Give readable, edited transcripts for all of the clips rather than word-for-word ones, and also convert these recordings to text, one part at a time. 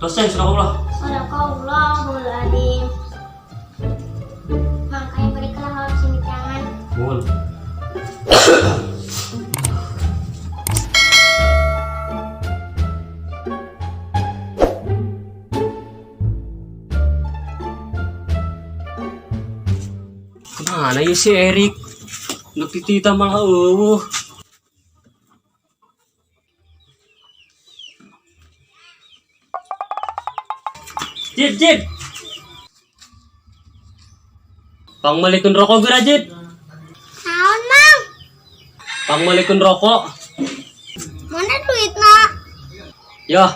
Dosen sadaqallah. Sadaqallahul-adzim. Makanya berikanlah harus ini tangan. Mohon. Kemana ya si Erik? Nagtitita malah Jid, Jid. Pangmalikun rokok gira, Jid. Naon, Mang? Pangmalikun rokok. Mana duitna? Ya,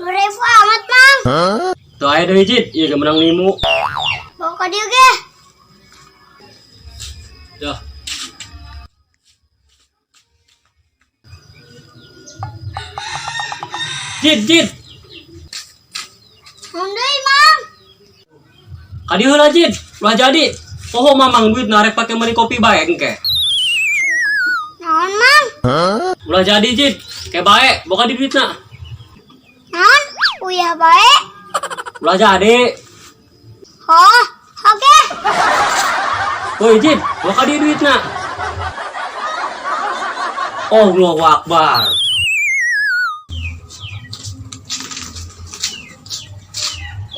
2.000 amat, Mang. tuh ayo deh, Jid. Iya, gak menang nimu. Bawa ke dia, ge. Ya. Jid, Jid. Mundai, Mang. Kadi heula, Jid. Ulah jadi. Poho mamang duit narek pakai meni kopi bae engke. Naon, Mang? Ulah jadi, Jid. Kayak bae, boka di duitna. Naon? Uyah bae. Ulah jadi. Oh, oke. Woi, Jid, boka di duitna. Allahu Akbar.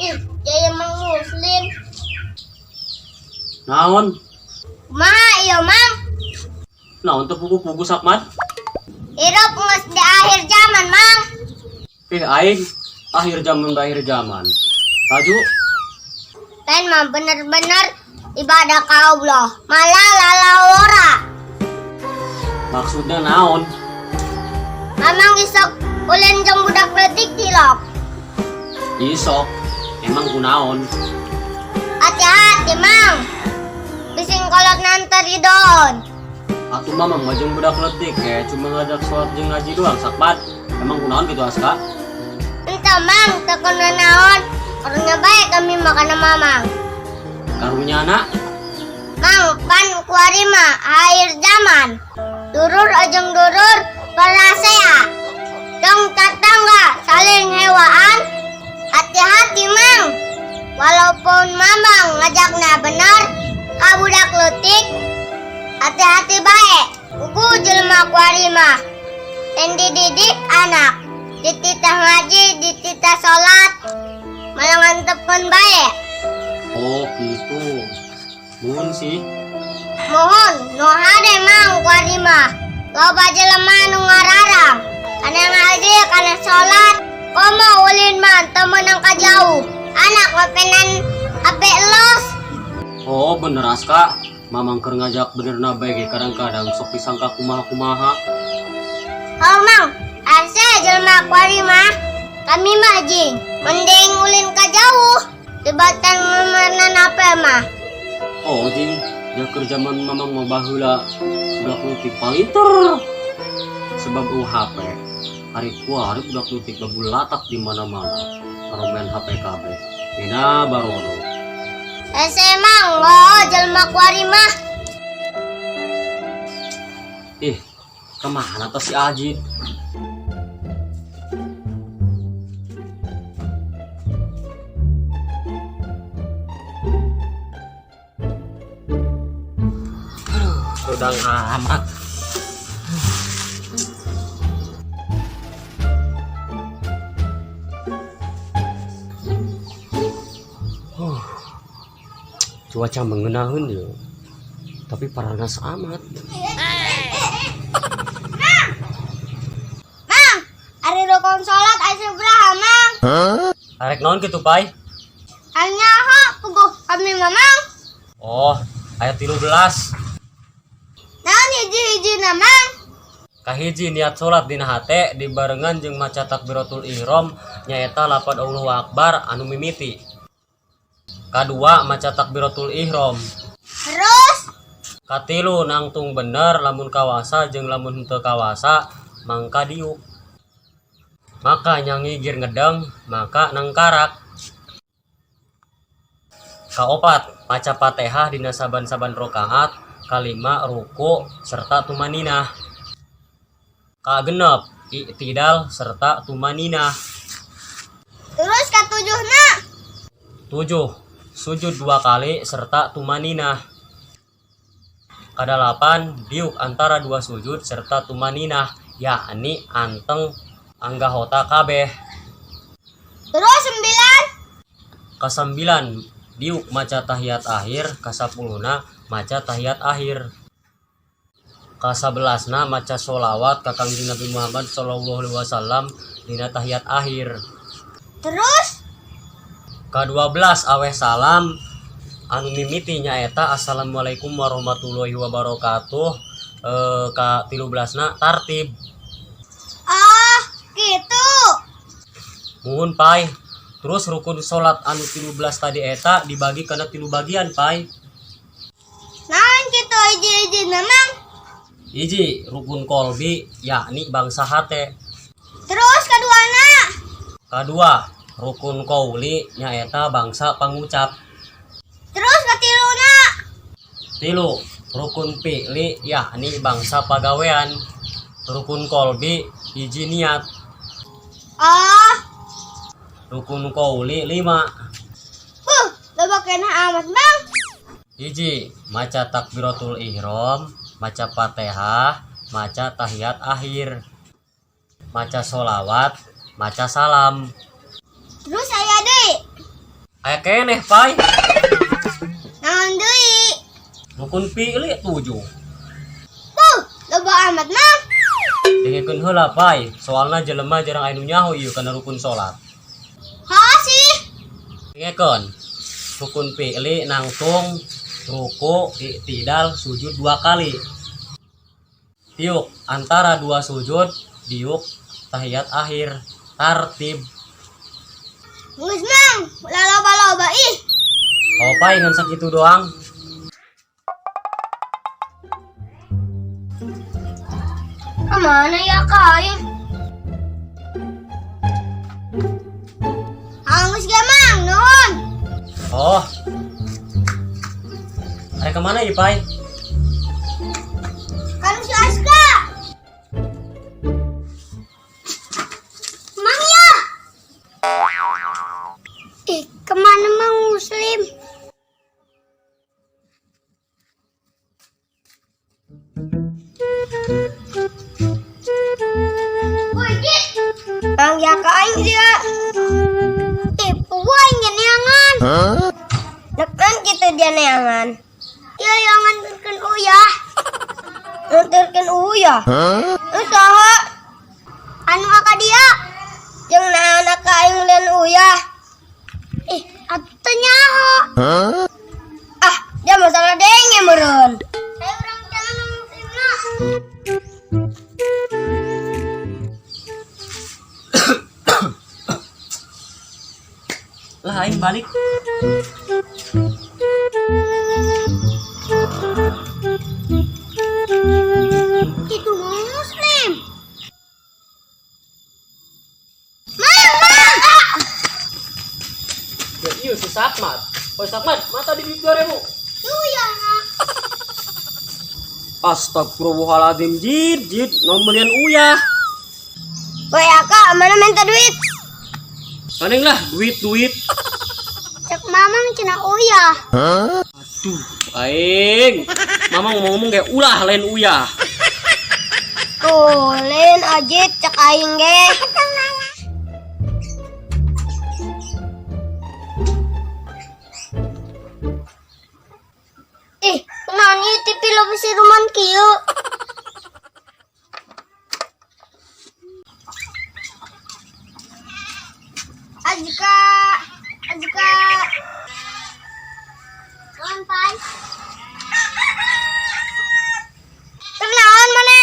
Ih, jaya Mang Muslim. Naon? Kumaha ieu, Mang? Naon teu pugu-pugu sakmat? Hirup geus di akhir zaman, Mang. Aing akhir zaman. Taju, Lain mah bener-bener ibadah ka Allah. Malah lalawora. maksudnya naon? Amang isok ulin jeung budak leutik tilok. Isok, emang kunaon? Hati-hati, Mang. Bising kolot nanti di don. Atuh mamang majeng budak letik kayak cuma ngajak sholat jeung ngaji doang sakmat. Emang kunaon gitu aska? Ente, Mang, tekun naon. Orangnya baik kami makan sama Mamang. Karunya anak, Mang, pan kuari mah akhir zaman. Durur ajeng durur parasea. Dong tetangga saling hewaan. Hati-hati, Mang. Walaupun Mamang ngajaknya benar, kabudak leutik. Hati-hati baik. Ugu jelema kuari mah. Dan dididik anak. Dititah ngaji, dititah sholat. Malah ngantepkeun bae. oh gitu. Mun sih, Mohon nu hade Mang kuari mah. Loba jelema nu ngararang. Kana ngaji, kana sholat. Komo ulin mah teu meunang ka jauh. Anak wepenan ape los. oh bener aska. Mamang keur ngajak bener na bae kadang-kadang sok disangka kumaha-kumaha. Oh Mang, asa jelema kuari mah. Kami mah jing. Mending ulin ka jauh. Tibatan memenan ape mah. Oh jing, ya kerjaman mamang mau baheula budak leutik palinter. Sebab HP. Hari kuari budak leutik babul latak di mana-mana. Karo main HP kabeh. Dina barono. Ese Mang, oh jelema kuari mah. Ih, kemana tuh si Ajit? Udah amat. Cuaca mengenahan ya, tapi panas amat. Mang, ari rukun salat aya sebelah Mang. Arek naon kitu pai? Hanya ha puguh kami Mamang. Oh, ayat 13. Naon hiji-hiji na Mang? Kahiji niat salat dina hate dibarengan jeung maca takbiratul ihram nyaeta lapad Allahu Akbar anu mimiti. Kadua maca takbiratul ihram. Terus Katilu nangtung bener lamun kawasa jeung lamun henteu kawasa mangka diuk. Maka nyangigir ngedeng maka nangkarak. Kaopat maca Fatihah dina saban-saban rakaat, kalima ruku serta tumaninah. Kagenep i'tidal serta tumaninah. Terus ketujuhna. 7. Sujud 2 kali serta tumaninah. Ke-8 diuk antara 2 sujud serta tumaninah, yakni anteng anggahota kabeh. Terus 9. Ke-9 diuk maca tahiyat akhir, ke-10 maca tahiyat akhir. Ke-11 maca sholawat ka Kangjeng Nabi Muhammad sallallahu alaihi wasallam dina tahiyat akhir. Terus Ke-12 aweh salam anu mimiti nyaeta assalamualaikum warahmatullahi wabarakatuh. Ka-13 tartib. ah gitu. Muhun pai. Terus rukun salat anu 13 tadi eta dibagi kana 3 bagian pai. Naon kitu hiji-hiji memang. Hiji rukun kolbi yakni bangsa hate. Terus keduana. Kedua rukun qauli nyaeta bangsa pangucap. Terus ketiluna. 3 rukun fi'li yakni bangsa pagawean. Rukun kolbi hiji niat. Rukun qauli 5. Loba kena amat bang. Hiji maca takbiratul ihram, maca Fatihah, maca tahiyat akhir, maca sholawat, maca salam. Terus aya deui. Aya keneh pai. Naon deui? Rukun fi'li 7. Loba amat mah. Dengekeun heula pai, soalna jelema jarang anu nyaho ieu kana rukun salat. Sih. Dengekeun. Rukun fi'li nangtung, ruku, i'tidal, sujud 2 kali. Tiuk antara 2 sujud, diuk tahiyat akhir, tartib. Geus mang, loba-loba ih. Oh pai ngan sakitu doang. Kemana ya kain? Angus ge mang, nuhun. Oh. Are kemana ya pai? Kan si Aska. Mang ya. Kemana mang Muslim? Mang ya kain dia. Puan nyanyangan. Nekan kita dia neangan. Ya yang nganturkeun uyah. Nganturkeun uyah. Usaha. Anu aka dia. Jeung naon aka aing leun uyah. Atuh nyaho. Dia masalah denge meureun. Saya urang jangan muslimna. Lah aing balik. Itu muslim. Mang. Ya ieu si Sakmat. Poe Sakmat, mata di 2000. Uyah. Astagfirullahaladzim, jid nomorian uyah. Boy aka mana minta duit? Aneng lah duit. Cek mamang cina uyah. Aduh, aing. Mamang ngomong kayak ulah lain uyah. Tuh, lain ajit cek aing ge. Nani TV lo bisi ruman kieu. Ajika. Pai. Kenaon mana?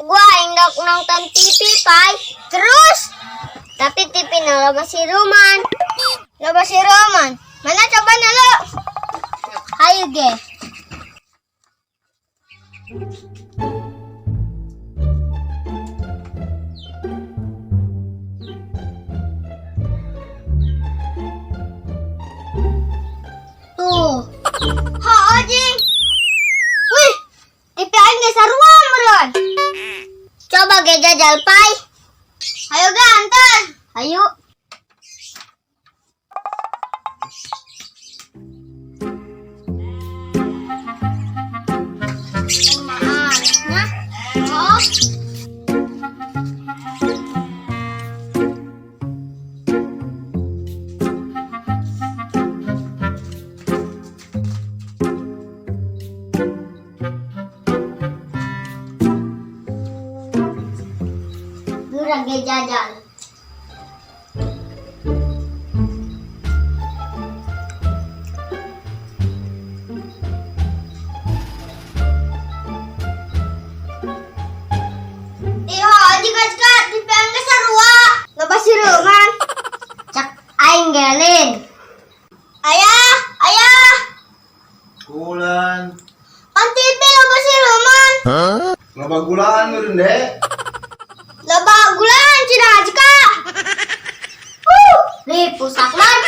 Gua hendak nonton TV, Pai. Terus? Tapi TV lo masih ruman. Mana coba lo? Hayu ge. Tuh. Jing. Wih, TV aing ge sarua meureun. Coba ge jajal, Pai. Ayo. Maafnya. Oh. Lu lagi jajan. Iya, jika sekat di pangke sarua. Lepas siruman. Cak aing gelin. Ayah, ayah. Gulan. On TV lepas siruman. Loba gulaan meureun, Dek. Loba gulaan cina jika. Nih pusat man.